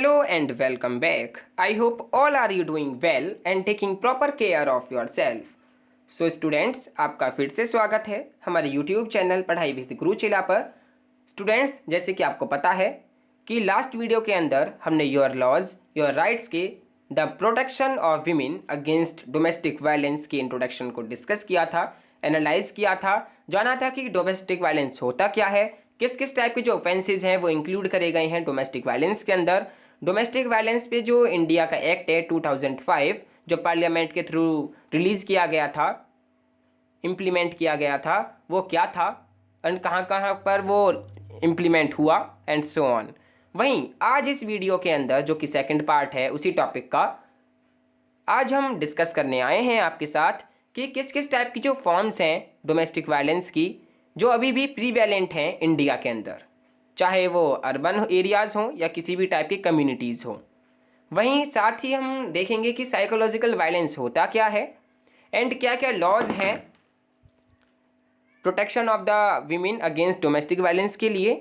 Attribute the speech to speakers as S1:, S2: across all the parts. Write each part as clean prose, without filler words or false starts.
S1: Hello and welcome back. I hope all are you doing well and taking proper care of yourself. So students, आपका फिर से स्वागत है हमारे YouTube channel पढ़ाई विद गुरुचेला पर। स्टूडेंट्स, जैसे कि आपको पता है कि लास्ट वीडियो के अंदर हमने योर लॉज योर राइट्स के the protection of women against domestic violence के इंट्रोडक्शन को डिस्कस किया था, एनालाइज किया था, जाना था कि डोमेस्टिक वायलेंस होता क्या है, किस किस टाइप के जो ऑफेंसेस हैं वो इंक्लूड करे गए हैं डोमेस्टिक वायलेंस के अंदर। डोमेस्टिक वायलेंस पे जो इंडिया का एक्ट है 2005 जो पार्लियामेंट के थ्रू रिलीज़ किया गया था, इम्प्लीमेंट किया गया था, वो क्या था एंड कहाँ कहाँ पर वो इम्प्लीमेंट हुआ एंड सो ऑन। वहीं आज इस वीडियो के अंदर जो कि सेकंड पार्ट है उसी टॉपिक का, आज हम डिस्कस करने आए हैं आपके साथ कि किस किस टाइप की जो फॉर्म्स हैं डोमेस्टिक वायलेंस की जो अभी भी प्रीवैलेंट हैं इंडिया के अंदर, चाहे वो अर्बन एरियाज़ हों या किसी भी टाइप की कम्युनिटीज़ हों। वहीं साथ ही हम देखेंगे कि साइकोलॉजिकल वायलेंस होता क्या है एंड क्या क्या लॉज हैं protection of the women against domestic violence के लिए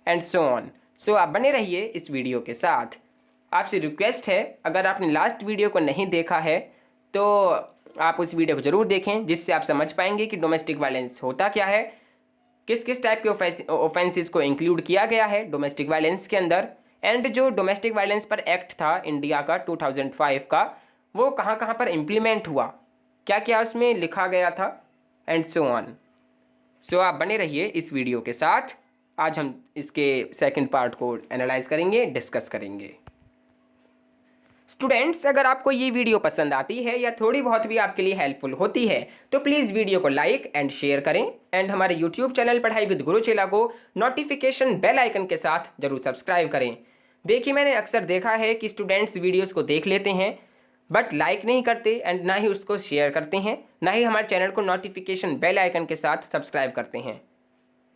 S1: एंड सो ऑन। सो आप बने रहिए इस वीडियो के साथ। आपसे रिक्वेस्ट है, अगर आपने लास्ट वीडियो को नहीं देखा है तो आप उस वीडियो को ज़रूर देखें, जिससे आप समझ पाएंगे कि डोमेस्टिक वायलेंस होता क्या है, किस किस टाइप के ऑफेंसेस को इंक्लूड किया गया है डोमेस्टिक वायलेंस के अंदर, एंड जो डोमेस्टिक वायलेंस पर एक्ट था इंडिया का 2005 का, वो कहाँ कहाँ पर इम्प्लीमेंट हुआ, क्या क्या उसमें लिखा गया था एंड सो ऑन। सो आप बने रहिए इस वीडियो के साथ। आज हम इसके सेकंड पार्ट को एनालाइज करेंगे, डिस्कस करेंगे। स्टूडेंट्स, अगर आपको ये वीडियो पसंद आती है या थोड़ी बहुत भी आपके लिए हेल्पफुल होती है तो प्लीज़ वीडियो को लाइक एंड शेयर करें एंड हमारे यूट्यूब चैनल पढ़ाई विद गुरुचेला को नोटिफिकेशन बेल आइकन के साथ जरूर सब्सक्राइब करें। देखिए, मैंने अक्सर देखा है कि स्टूडेंट्स वीडियोस को देख लेते हैं बट लाइक नहीं करते एंड ना ही उसको शेयर करते हैं, ना ही हमारे चैनल को नोटिफिकेशन बेल आइकन के साथ सब्सक्राइब करते हैं।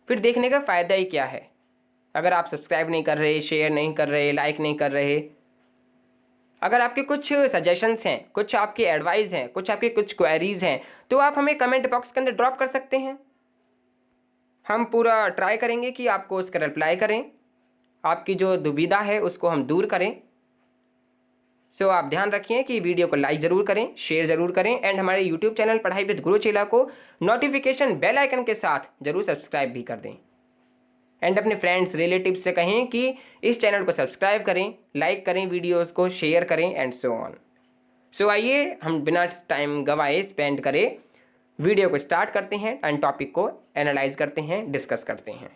S1: फिर देखने का फ़ायदा ही क्या है अगर आप सब्सक्राइब नहीं कर रहे, शेयर नहीं कर रहे, लाइक नहीं कर रहे। अगर आपके कुछ सजेशंस हैं, कुछ आपके एडवाइस हैं, कुछ क्वेरीज़ हैं तो आप हमें कमेंट बॉक्स के अंदर ड्रॉप कर सकते हैं। हम पूरा ट्राई करेंगे कि आपको उसका रिप्लाई करें, आपकी जो दुविधा है उसको हम दूर करें। सो आप ध्यान रखिए कि वीडियो को लाइक ज़रूर करें, शेयर ज़रूर करें एंड हमारे यूट्यूब चैनल पढ़ाई विद गुरुचेला को नोटिफिकेशन बेल आइकन के साथ ज़रूर सब्सक्राइब भी कर दें एंड अपने फ्रेंड्स रिलेटिव्स से कहें कि इस चैनल को सब्सक्राइब करें, लाइक करें, वीडियोस को शेयर करें एंड सो ऑन। सो आइए हम बिना टाइम गवाए स्पेंड करें वीडियो को स्टार्ट करते हैं एंड टॉपिक को एनालाइज करते हैं, डिस्कस करते हैं।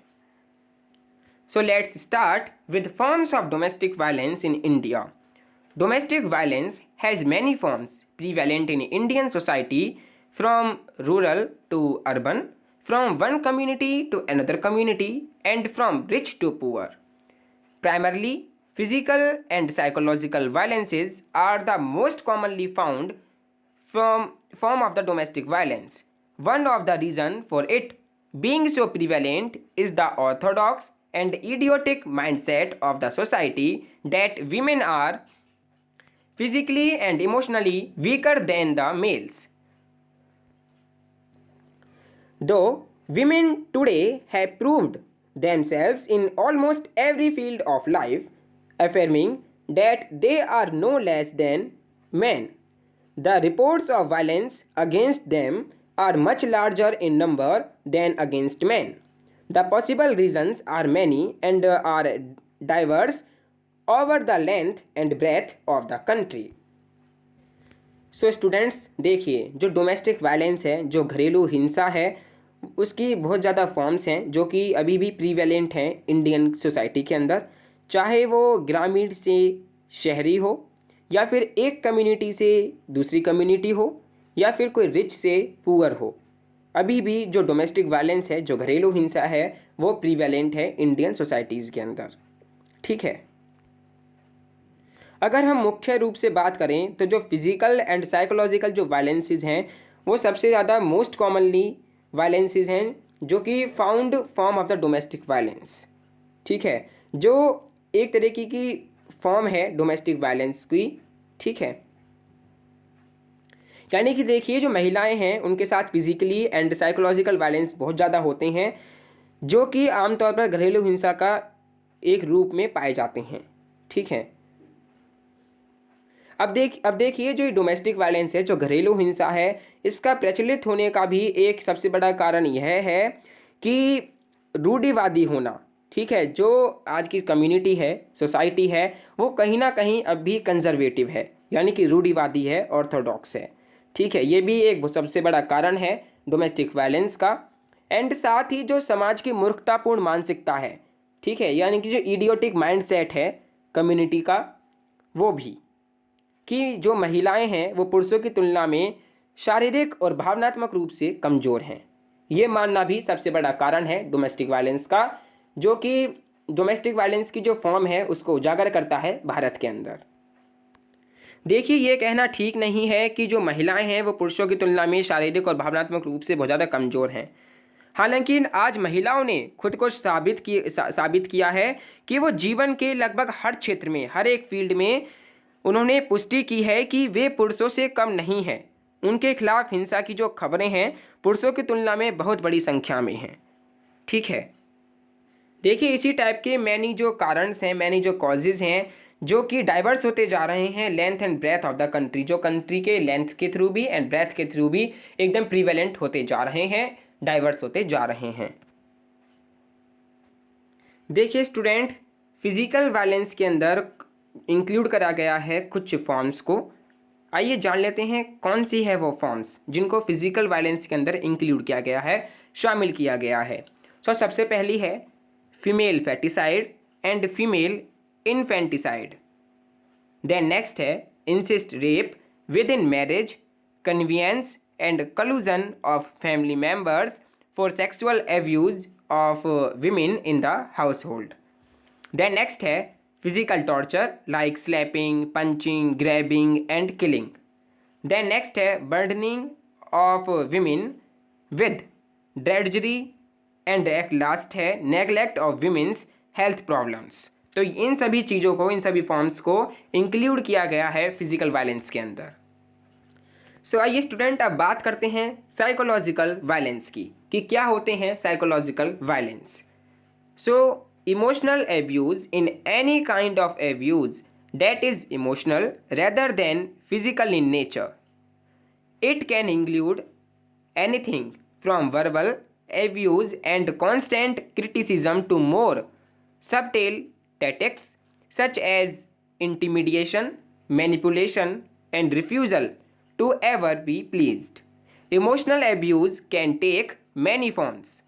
S1: So let's start with forms of domestic violence in India. Domestic violence has many forms prevalent in Indian society from rural to urban, from one community to another community and from rich to poor. Primarily, physical and psychological violences are the most commonly found form of the domestic violence. One of the reason for it being so prevalent is the orthodox and idiotic mindset of the society that women are physically and emotionally weaker than the males. Though women today have proved themselves in almost every field of life, affirming that they are no less than men, the reports of violence against them are much larger in number than against men. The possible reasons are many and are diverse over the length and breadth of the country. So students, देखिए, जो domestic violence है, जो घरेलू हिंसा है, उसकी बहुत ज़्यादा फॉर्म्स हैं जो कि अभी भी प्रीवैलेंट हैं इंडियन सोसाइटी के अंदर, चाहे वो ग्रामीण से शहरी हो या फिर एक कम्युनिटी से दूसरी कम्युनिटी हो या फिर कोई रिच से पुअर हो। अभी भी जो डोमेस्टिक वायलेंस है, जो घरेलू हिंसा है, वो प्रीवैलेंट है इंडियन सोसाइटीज़ के अंदर। ठीक है, अगर हम मुख्य रूप से बात करें तो जो फिज़िकल एंड साइकोलॉजिकल जो वायलेंसेस हैं वो सबसे ज़्यादा मोस्ट कॉमनली वायलेंसेस हैं जो कि found form of the domestic violence. ठीक है, जो एक तरीके की फॉर्म है डोमेस्टिक वायलेंस की। ठीक है, यानी कि देखिए, जो महिलाएं हैं उनके साथ फिजिकली एंड साइकोलॉजिकल वायलेंस बहुत ज़्यादा होते हैं जो कि आमतौर पर घरेलू हिंसा का एक रूप में पाए जाते हैं। ठीक है, अब देखिए, जो डोमेस्टिक वायलेंस है, जो घरेलू हिंसा है, इसका प्रचलित होने का भी एक सबसे बड़ा कारण यह है कि रूढ़िवादी होना। ठीक है, जो आज की कम्युनिटी है, सोसाइटी है, वो कहीं ना कहीं अब भी कंजर्वेटिव है, यानी कि रूढ़िवादी है, ऑर्थोडॉक्स है। ठीक है, ये भी एक सबसे बड़ा कारण है डोमेस्टिक वायलेंस का। एंड साथ ही जो समाज की मूर्खतापूर्ण मानसिकता है, ठीक है, यानी कि जो इडियोटिक माइंडसेट है कम्युनिटी का, वो भी, कि जो महिलाएं हैं वो पुरुषों की तुलना में शारीरिक और भावनात्मक रूप से कमज़ोर हैं। ये मानना भी सबसे बड़ा कारण है डोमेस्टिक वायलेंस का, जो कि डोमेस्टिक वायलेंस की जो फॉर्म है उसको उजागर करता है भारत के अंदर। देखिए, ये कहना ठीक नहीं है कि जो महिलाएं हैं वो पुरुषों की तुलना में शारीरिक और भावनात्मक रूप से बहुत ज़्यादा कमज़ोर हैं। हालांकि आज महिलाओं ने खुद को साबित किया है कि वो जीवन के लगभग हर क्षेत्र में, हर एक फील्ड में उन्होंने पुष्टि की है कि वे पुरुषों से कम नहीं हैं। उनके खिलाफ हिंसा की जो खबरें हैं पुरुषों की तुलना में बहुत बड़ी संख्या में हैं। ठीक है, देखिए, इसी टाइप के मैनी जो कारणस हैं, मैनी जो कॉजेज़ हैं, जो कि डाइवर्स होते जा रहे हैं length and breadth of the country, जो कंट्री के लेंथ के थ्रू भी एंड ब्रेथ के थ्रू भी एकदम प्रीवेलेंट होते जा रहे हैं, डाइवर्स होते जा रहे हैं। देखिए स्टूडेंट्स, फिजिकल वायलेंस के अंदर इंक्लूड करा गया है कुछ फॉर्म्स को। आइए जान लेते हैं कौन सी है वो फॉर्म्स जिनको फिजिकल वायलेंस के अंदर इंक्लूड किया गया है, शामिल किया गया है। सबसे पहली है female foeticide and female infanticide. Then next है incest rape within marriage, convenience and collusion of family members for sexual abuse of women in the household. Then next है physical torture like slapping, punching, grabbing and killing. Then next है burdening of women with drudgery and एक last है neglect of women's health problems. तो इन सभी चीज़ों को, इन सभी फॉर्म्स को इंक्लूड किया गया है फिजिकल वायलेंस के अंदर। आइए स्टूडेंट, अब बात करते हैं साइकोलॉजिकल वायलेंस की, कि क्या होते हैं psychological violence. Emotional abuse in any kind of abuse that is emotional rather than physical in nature. It can include anything from verbal abuse and constant criticism to more subtle tactics such as intimidation, manipulation, and refusal to ever be pleased. Emotional abuse can take many forms.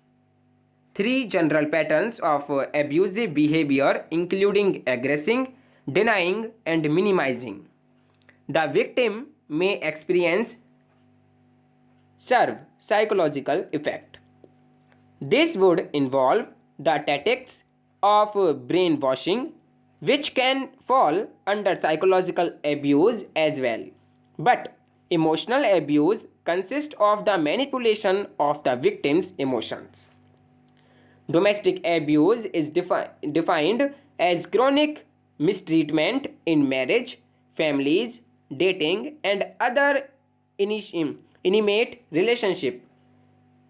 S1: Three general patterns of abusive behavior including aggressing, denying, and minimizing. The victim may experience severe psychological effect. This would involve the tactics of brainwashing, which can fall under psychological abuse as well. But emotional abuse consists of the manipulation of the victim's emotions. Domestic abuse is defined as chronic mistreatment in marriage, families, dating, and other intimate relationship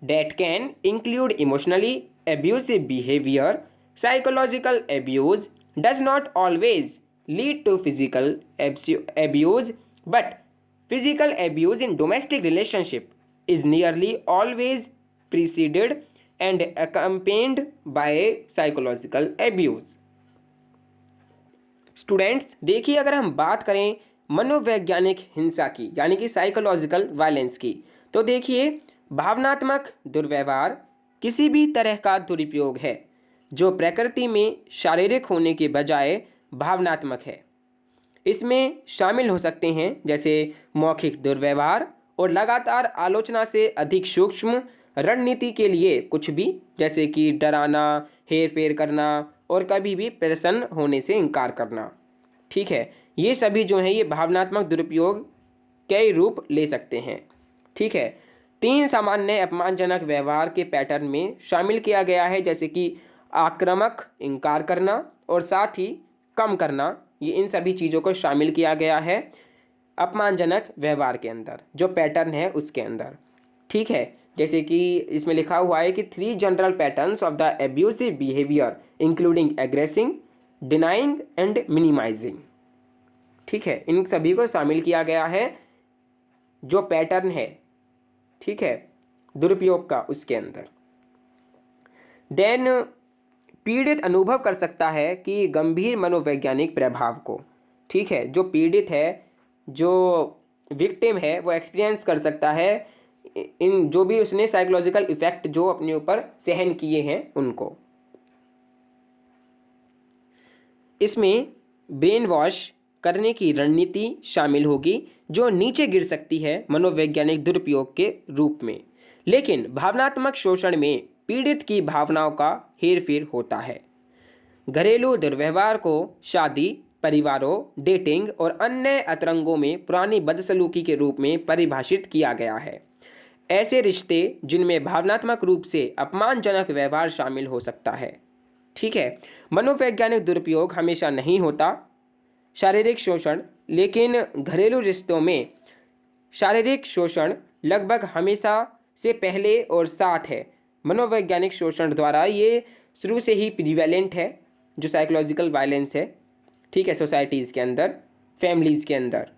S1: that can include emotionally abusive behavior. Psychological abuse does not always lead to physical abuse, but physical abuse in domestic relationship is nearly always preceded and accompanied by psychological abuse. Students, देखिए, अगर हम बात करें मनोवैज्ञानिक हिंसा की, यानी कि साइकोलॉजिकल वायलेंस की, तो देखिए, भावनात्मक दुर्व्यवहार किसी भी तरह का दुरुपयोग है जो प्रकृति में शारीरिक होने के बजाय भावनात्मक है। इसमें शामिल हो सकते हैं जैसे मौखिक दुर्व्यवहार और लगातार आलोचना से अधिक सूक्ष्म रणनीति के लिए कुछ भी, जैसे कि डराना, हेर फेर करना और कभी भी प्रसन्न होने से इनकार करना। ठीक है, ये सभी जो हैं ये भावनात्मक दुरुपयोग कई रूप ले सकते हैं। ठीक है, 3 सामान्य अपमानजनक व्यवहार के पैटर्न में शामिल किया गया है, जैसे कि आक्रामक, इनकार करना और साथ ही कम करना। ये इन सभी चीज़ों को शामिल किया गया है अपमानजनक व्यवहार के अंदर, जो पैटर्न है उसके अंदर। ठीक है, जैसे कि इसमें लिखा हुआ है कि 3 general patterns of the abusive behaviour including aggressing, denying and minimizing. ठीक है, इन सभी को शामिल किया गया है जो पैटर्न है, ठीक है, दुरुपयोग का उसके अंदर। देन पीड़ित अनुभव कर सकता है कि गंभीर मनोवैज्ञानिक प्रभाव को, ठीक है, जो पीड़ित है, जो विक्टिम है, वो एक्सपीरियंस कर सकता है इन जो भी उसने साइकोलॉजिकल इफेक्ट जो अपने ऊपर सहन किए हैं उनको। इसमें ब्रेन वॉश करने की रणनीति शामिल होगी जो नीचे गिर सकती है मनोवैज्ञानिक दुरुपयोग के रूप में। लेकिन भावनात्मक शोषण में पीड़ित की भावनाओं का हेरफेर होता है। घरेलू दुर्व्यवहार को शादी, परिवारों, डेटिंग और अन्य अतरंगों में पुरानी बदसलूकी के रूप में परिभाषित किया गया है। ऐसे रिश्ते जिनमें भावनात्मक रूप से अपमानजनक व्यवहार शामिल हो सकता है, ठीक है। मनोवैज्ञानिक दुरुपयोग हमेशा नहीं होता शारीरिक शोषण, लेकिन घरेलू रिश्तों में शारीरिक शोषण लगभग हमेशा से पहले और साथ है। मनोवैज्ञानिक शोषण द्वारा ये शुरू से ही प्रिवेलेंट है, जो साइकोलॉजिकल वायलेंस है, ठीक है, सोसाइटीज़ के अंदर, फैमिलीज़ के अंदर।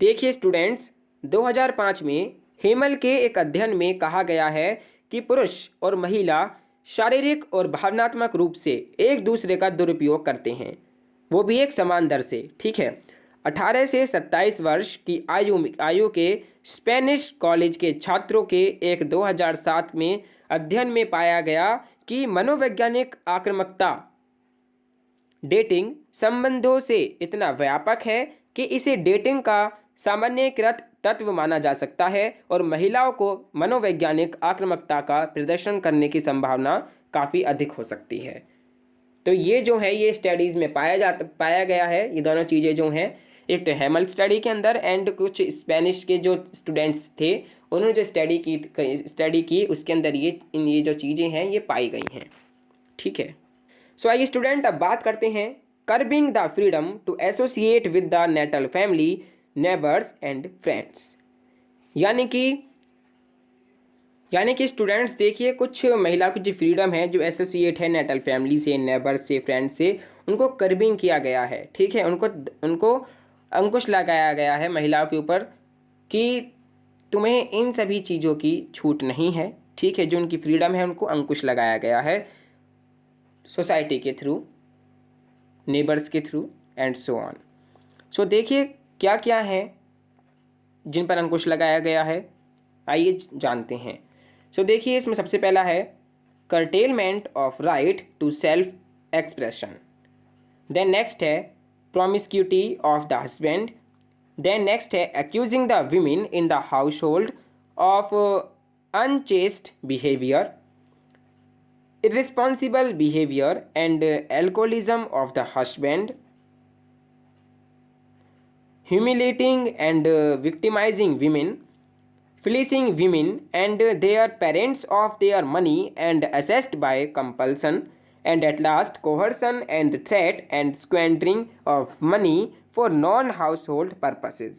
S1: देखिए स्टूडेंट्स, 2005 में हेमल के एक अध्ययन में कहा गया है कि पुरुष और महिला शारीरिक और भावनात्मक रूप से एक दूसरे का दुरुपयोग करते हैं, वो भी एक समान दर से, ठीक है। 18 से 27 वर्ष की आयु के स्पेनिश कॉलेज के छात्रों के एक 2007 में अध्ययन में पाया गया कि मनोवैज्ञानिक आक्रामकता डेटिंग संबंधों से इतना व्यापक है कि इसे डेटिंग का सामान्यीकृत तत्व माना जा सकता है और महिलाओं को मनोवैज्ञानिक आक्रामकता का प्रदर्शन करने की संभावना काफ़ी अधिक हो सकती है। तो ये जो है ये स्टडीज़ में पाया गया है, ये दोनों चीज़ें जो हैं, एक तो हेमल स्टडी के अंदर एंड कुछ स्पेनिश के जो स्टूडेंट्स थे उन्होंने जो स्टडी की उसके अंदर ये जो चीज़ें हैं ये पाई गई हैं, ठीक है। सो आइए स्टूडेंट, अब बात करते हैं curbing the freedom to associate with the natal family, neighbours and friends. यानी कि स्टूडेंट्स देखिए, कुछ महिला की जो फ्रीडम है, जो एसोसिएट है नेटल फैमिली से, नेबर्स से, फ्रेंड्स से, उनको कर्बिंग किया गया है, ठीक है। उनको अंकुश लगाया गया है महिलाओं के ऊपर कि तुम्हें इन सभी चीज़ों की छूट नहीं है, ठीक है। जो उनकी फ्रीडम है उनको अंकुश लगाया गया है सोसाइटी के थ्रू, नेबर्स के थ्रू एंड सो ऑन। सो देखिए क्या क्या है जिन पर अंकुश लगाया गया है, आइए जानते हैं। सो देखिए इसमें सबसे पहला है curtailment of right to self expression. Then next है promiscuity of the husband. Then next है accusing the women in the household of unchaste behaviour, irresponsible behavior and alcoholism of the husband, humiliating and victimizing women, fleecing women and their parents of their money and assessed by compulsion, and at last coercion and threat and squandering of money for non-household purposes।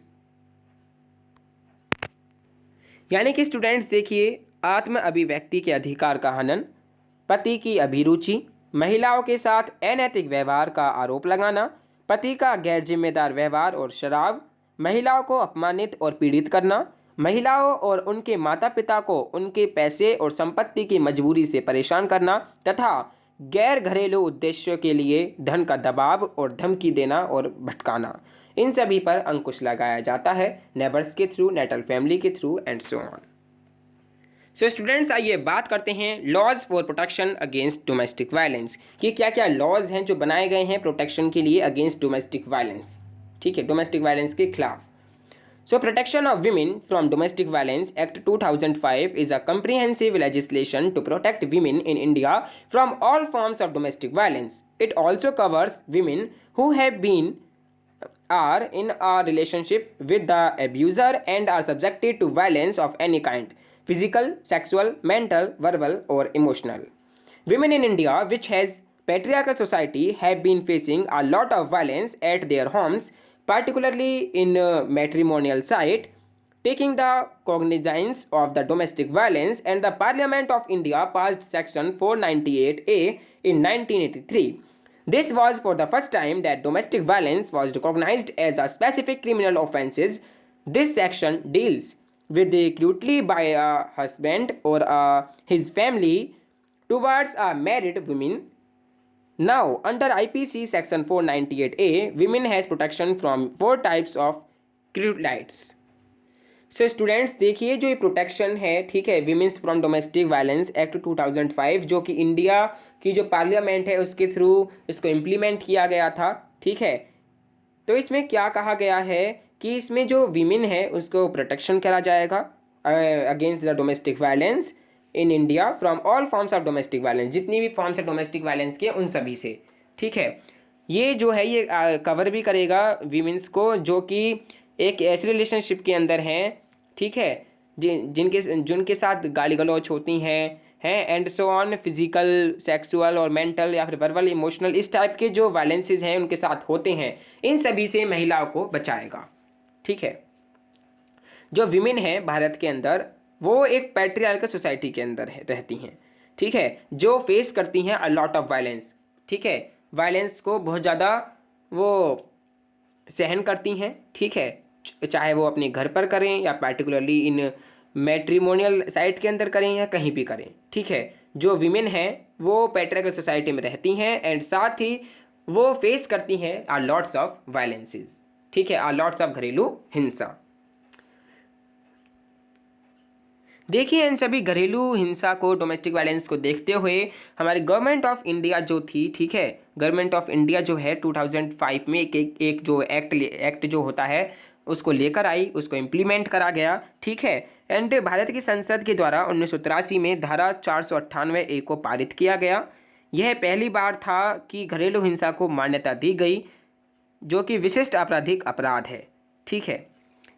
S1: यानी कि students देखिए, आत्म अभिव्यक्ति के अधिकार का हनन, पति की अभिरुचि, महिलाओं के साथ अनैतिक व्यवहार का आरोप लगाना, पति का गैर जिम्मेदार व्यवहार और शराब, महिलाओं को अपमानित और पीड़ित करना, महिलाओं और उनके माता पिता को उनके पैसे और संपत्ति की मजबूरी से परेशान करना तथा गैर घरेलू उद्देश्यों के लिए धन का दबाव और धमकी देना और भटकाना, इन सभी पर अंकुश लगाया जाता है नेबर्स के थ्रू, नेटल फैमिली के through and so on. So students, आइए बात करते हैं laws for protection against domestic violence कि क्या क्या लॉज हैं जो बनाए गए हैं प्रोटेक्शन के लिए अगेंस्ट डोमेस्टिक वायलेंस, ठीक है, डोमेस्टिक वायलेंस के खिलाफ। So protection of women from domestic violence act 2005 is a comprehensive legislation to protect women in India from all forms of domestic violence. It also covers women who are in a relationship with the abuser and are subjected to violence of any kind, physical, sexual, mental, verbal or emotional. Women in India, which has patriarchal society, have been facing a lot of violence at their homes, particularly in matrimonial site. Taking the cognizance of the domestic violence, and the Parliament of India passed Section 498A in 1983. This was for the first time that domestic violence was recognized as a specific criminal offenses. This section deals with the cruelty by a husband or his family towards a married woman. Now, under IPC section 498A, women has protection from 4 types of cruelties. So students देखिए जो ये protection है, ठीक है, women's from domestic violence act 2005 जो कि India की जो पार्लियामेंट है उसके थ्रू इसको इम्प्लीमेंट किया गया था, ठीक है। तो इसमें क्या कहा गया है कि इसमें जो विमेन है उसको प्रोटेक्शन करा जाएगा against the domestic violence in India from all forms of domestic violence, जितनी भी फॉर्म्स ऑफ डोमेस्टिक वायलेंस के उन सभी से, ठीक है। ये जो है ये कवर भी करेगा विमेंस को जो कि एक ऐसे रिलेशनशिप के अंदर हैं, ठीक है, जिनके साथ गाली गलौच होती हैं and so on, physical, sexual और मेंटल या फिर वर्बल, इमोशनल, इस टाइप के जो वायलेंसेस हैं उनके साथ होते हैं, इन सभी से महिलाओं को बचाएगा, ठीक है। जो विमेन है भारत के अंदर वो एक पैट्रियार्कल सोसाइटी के अंदर रहती हैं, ठीक है, जो फेस करती हैं अ लॉट ऑफ वायलेंस, ठीक है, वायलेंस को बहुत ज़्यादा वो सहन करती हैं, ठीक है, चाहे वो अपने घर पर करें या पार्टिकुलरली इन मैट्रिमोनियल साइट के अंदर करें या कहीं भी करें, ठीक है। जो विमेन हैं वो पैट्रियार्कल सोसाइटी में रहती हैं एंड साथ ही वो फेस करती हैं आ लॉट्स ऑफ वायलेंसेस, ठीक है, आ लॉट्स ऑफ घरेलू हिंसा। देखिए इन सभी घरेलू हिंसा को, डोमेस्टिक वायलेंस को देखते हुए हमारी गवर्नमेंट ऑफ इंडिया जो थी, ठीक है, गवर्नमेंट ऑफ इंडिया जो है 2005 में एक जो एक्ट जो होता है उसको लेकर आई, उसको इम्प्लीमेंट करा गया, ठीक है। एंड भारत की संसद के द्वारा 1983 में धारा 498A को पारित किया गया। यह पहली बार था कि घरेलू हिंसा को मान्यता दी गई जो कि विशिष्ट आपराधिक अपराध है, ठीक है।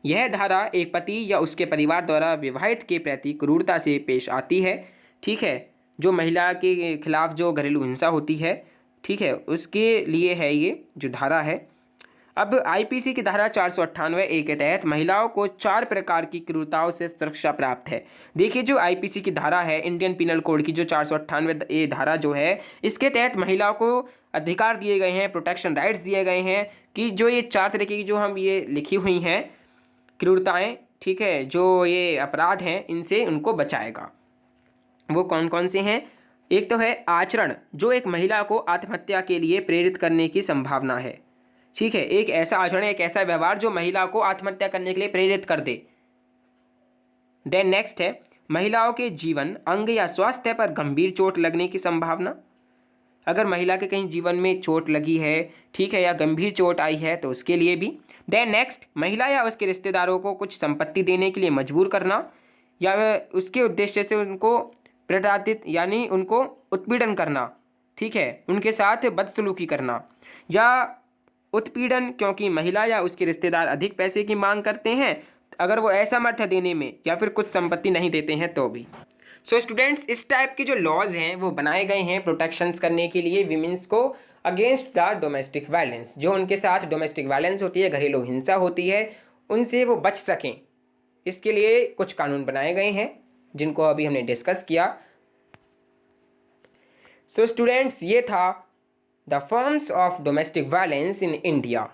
S1: यह धारा एक पति या उसके परिवार द्वारा विवाहित के प्रति क्रूरता से पेश आती है, ठीक है, जो महिला के खिलाफ जो घरेलू हिंसा होती है, ठीक है, उसके लिए है ये जो धारा है। अब आईपीसी की धारा 498A के तहत महिलाओं को 4 प्रकार की क्रूरताओं से सुरक्षा प्राप्त है। देखिए जो आईपीसी की धारा है, इंडियन पिनल कोड की जो 498A धारा जो है, इसके तहत महिलाओं को अधिकार दिए गए हैं, प्रोटेक्शन राइट्स दिए गए हैं कि जो ये 4 तरीके की जो हम ये लिखी हुई हैं क्रूरताएँ, ठीक है, जो ये अपराध हैं इनसे उनको बचाएगा। वो कौन कौन से हैं? एक तो है आचरण जो एक महिला को आत्महत्या के लिए प्रेरित करने की संभावना है, ठीक है, एक ऐसा आचरण, एक ऐसा व्यवहार जो महिला को आत्महत्या करने के लिए प्रेरित कर दे। देन नेक्स्ट है महिलाओं के जीवन, अंग या स्वास्थ्य पर गंभीर चोट लगने की संभावना। अगर महिला के कहीं जीवन में चोट लगी है, ठीक है, या गंभीर चोट आई है तो उसके लिए भी। देन नेक्स्ट महिला या उसके रिश्तेदारों को कुछ संपत्ति देने के लिए मजबूर करना या उसके उद्देश्य से उनको प्रताड़ित यानी उनको उत्पीड़न करना, ठीक है, उनके साथ बदसलूकी करना या उत्पीड़न क्योंकि महिला या उसके रिश्तेदार अधिक पैसे की मांग करते हैं, अगर वो असमर्थ देने में या फिर कुछ संपत्ति नहीं देते हैं तो भी। सो स्टूडेंट्स इस टाइप के जो लॉज हैं वो बनाए गए हैं प्रोटेक्शंस करने के लिए विमेंस को अगेंस्ट द डोमेस्टिक वायलेंस, जो उनके साथ डोमेस्टिक वायलेंस होती है, घरेलू हिंसा होती है, उनसे वो बच सकें। इसके लिए कुछ कानून बनाए गए हैं जिनको अभी हमने डिस्कस किया। सो स्टूडेंट्स ये था the forms of domestic violence in India,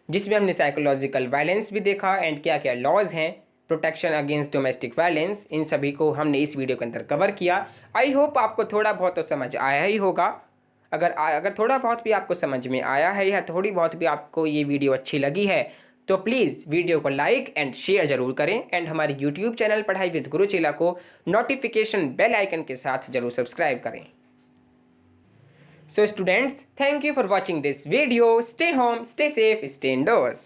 S1: जिसमें हमने साइकोलॉजिकल वायलेंस भी देखा एंड क्या क्या लॉज हैं प्रोटेक्शन अगेंस्ट डोमेस्टिक वायलेंस, इन सभी को हमने इस वीडियो के अंदर कवर किया। आई होप आपको थोड़ा बहुत तो समझ आया ही होगा। अगर थोड़ा बहुत भी आपको समझ में आया है या थोड़ी बहुत भी आपको ये वीडियो अच्छी लगी है तो प्लीज़ वीडियो को लाइक एंड शेयर ज़रूर करें एंड हमारे यूट्यूब चैनल पढ़ाई विद गुरुचेला को नोटिफिकेशन बेल आइकन के साथ ज़रूर सब्सक्राइब करें। So students, thank you for watching this video. Stay home, stay safe, stay indoors.